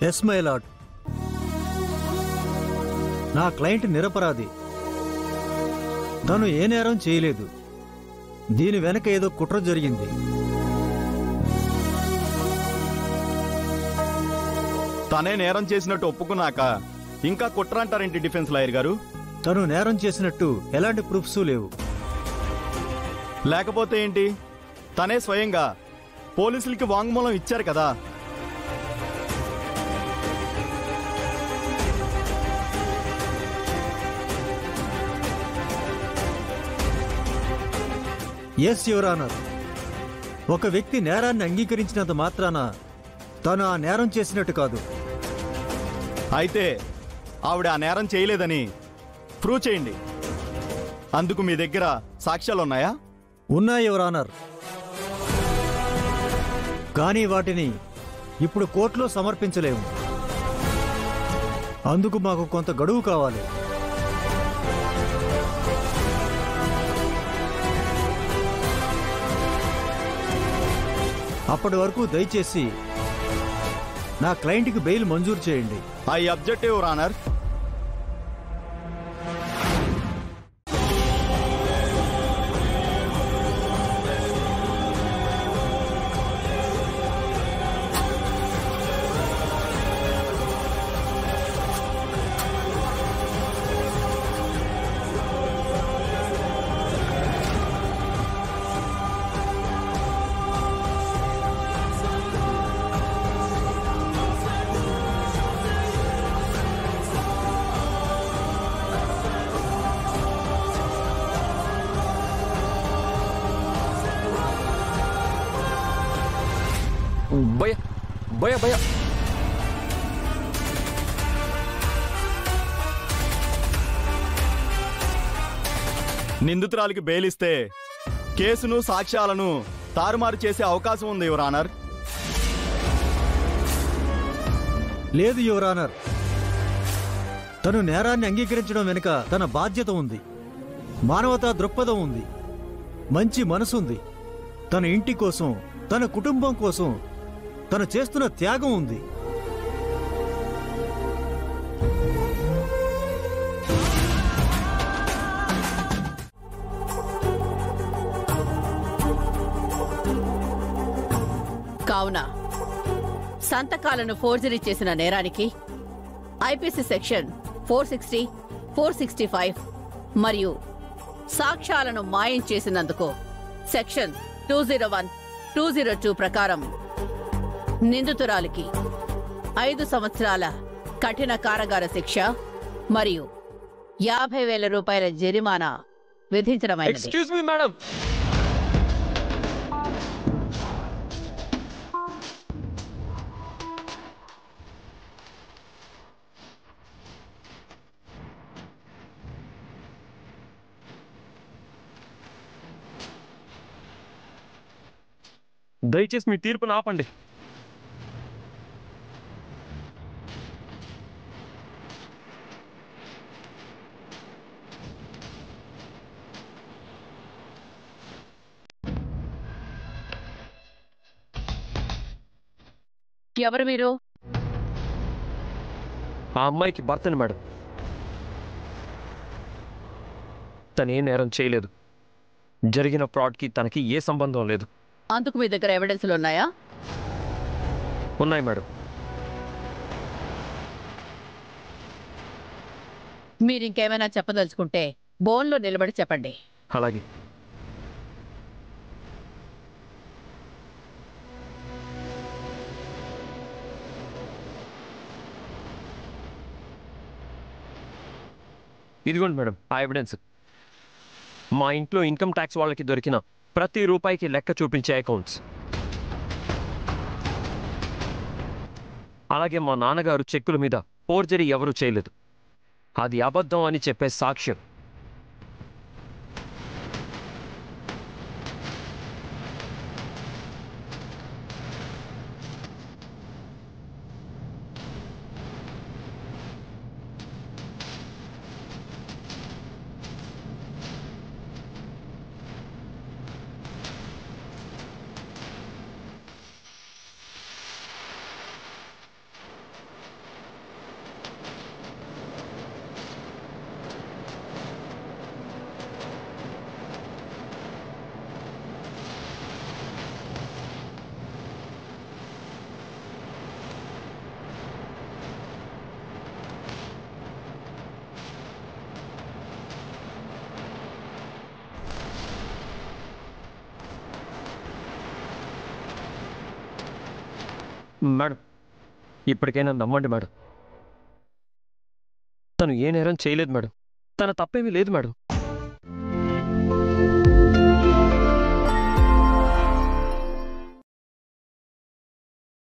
Yes my lord. నా client నిరపరాధి. తను ఏ నేరం చేయలేదు. దీని వెనక ఏదో కుట్ర జరిగింది. తనే నేరం చేసినట్టు ఒప్పుకున్నాక ఇంకా కుట్ర అంటారేంటి డిఫెన్స్ లాయర్ గారు? తను నేరం చేసినట్టు ఎలాంటి ప్రూఫ్స్ లేవు. లేకపోతే ఏంటి? తనే స్వయంగా పోలీసులకి వాంగ్మూలం ఇచ్చారు కదా. Yes your honour. ఒక వ్యక్తి నేరాన్ని అంగీకరించినంత మాత్రాన తను ఆ నేరం చేసినట్టు కాదు. అయితే ఆవిడ ఆ నేరం చేయలేదని ప్రూవ్ చేయండి. అందుకు మీ దగ్గర సాక్ష్యాలున్నాయా? ఉన్నాయి యువర్ ఆనర్. కానీ వాటిని ఇప్పుడు కోర్టులో సమర్పించలేము. అందుకు మాకు కొంత గడువు కావాలి. అప్పటి వరకు దయచేసి నా క్లయింట్కి బెయిల్ మంజూరు చేయండి. I object your honour. భయ భయ భయ నిందితురాలికి బెయిల్ ఇస్తే కేసును సాక్ష్యాలను తారుమారు చేసే అవకాశం ఉంది యువర్ ఆనర్. లేదు యువర్ ఆనర్. తను నేరాన్ని అంగీకరించడం వెనుక తన బాధ్యత ఉంది, మానవతా దృక్పథం ఉంది, మంచి మనసుంది. తన ఇంటి కోసం, తన కుటుంబం కోసం తను చేస్తున్న త్యాగం ఉంది. కావున సంతకాలను ఫోర్జరీ చేసిన నేరానికి ఐపీసీ సెక్షన్ 460, 465 మరియు సాక్ష్యాలను మాయం చేసినందుకు సెక్షన్ 201, 202 ప్రకారం నిందితురాలికి 5 సంవత్సరాల కఠిన కారాగార శిక్ష మరియు 50,000 రూపాయల జరిమానా విధించడమైనది. Excuse me madam. దయచేసి మీ తీర్పును ఆపండి. ఎవరు మీరు? ఆ అమ్మాయికి భర్తని మేడం. తనే నేరం చేయలేదు. జరిగిన ఫ్రాడ్కి తనకి ఏ సంబంధం లేదు. అందుకు మీ దగ్గర ఎవిడెన్స్లు ఉన్నాయా? ఉన్నాయి మేడం. మీరు ఇంకేమైనా చెప్పదలుచుకుంటే బోన్లో నిలబడి చెప్పండి. అలాగే. ఇదిగోండి మేడం ఆ ఎవిడెన్స్. మా ఇంట్లో ఇన్కమ్ ట్యాక్స్ వాళ్ళకి దొరికిన ప్రతి రూపాయికి లెక్క చూపించే అకౌంట్స్. అలాగే మా నాన్నగారు చెక్కుల మీద ఫోర్జరీ ఎవరూ చేయలేదు, అది అబద్ధం అని చెప్పే సాక్ష్యం. మేడం ఇప్పటికైనా నమ్మండి మేడం. తను ఏ నేరం చేయలేదు మేడం. తన తప్పేమీ లేదు మేడం.